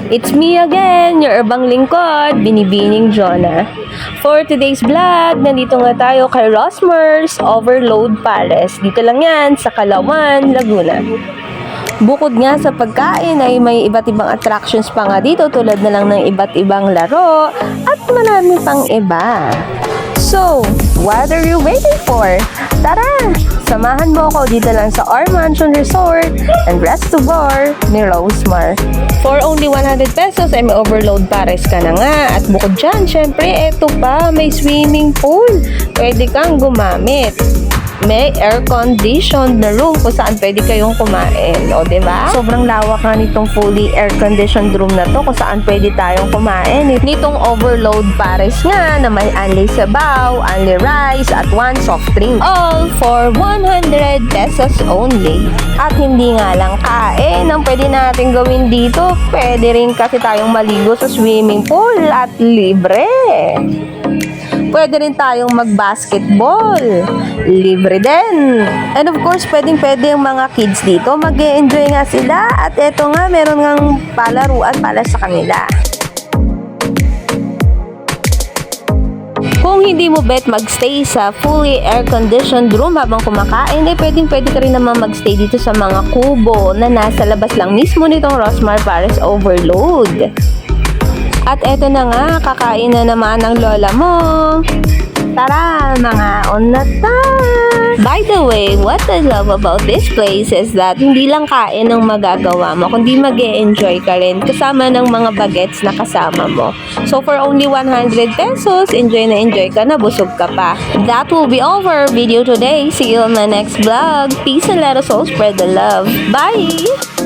It's me again, your urbang lingkod, Binibining Jonah. For today's vlog, nandito nga tayo kay Rosmer's Overload Palace. Dito lang yan sa Kalawan, Laguna. Bukod nga sa pagkain ay may iba't ibang attractions pa nga dito tulad na lang ng iba't ibang laro at marami pang iba. So, what are you waiting for? Tara! Samahan mo ako dito lang sa Our Mansion Resort and Restobar ni Rosemar. For only 100 pesos ay may overload pares ka na nga. At bukod dyan, syempre, eto pa, may swimming pool. Pwede kang gumamit. May air-conditioned na room kung saan pwede kayong kumain. O, diba? Sobrang lawak nga nitong fully air-conditioned room na to kung saan pwede tayong kumain. Nitong overload pares nga na may only sabaw, only rice, at one soft drink. All for 100 pesos only. At hindi nga lang kain ang pwede natin gawin dito. Pwede rin kasi tayong maligo sa swimming pool at libre. Pwede rin tayong mag-basketball. Libre din. And of course, pwede yung mga kids dito. Mag-e-enjoy nga sila. At eto nga, meron ngang palaruan pala sa kanila. Kung hindi mo bet magstay sa fully air-conditioned room habang kumakain, pwede ka rin naman magstay dito sa mga kubo na nasa labas lang mismo nitong Rosmar Paris Overload. At eto na nga, kakain na naman ang lola mo. Tara, mga on na tayo! By the way, what I love about this place is that hindi lang kain ang magagawa mo, kundi mag-e-enjoy ka rin kasama ng mga bagets na kasama mo. So for only 100 pesos, enjoy ka na, busog ka pa. That will be all for our video today. See you on my next vlog. Peace and let us all spread the love. Bye!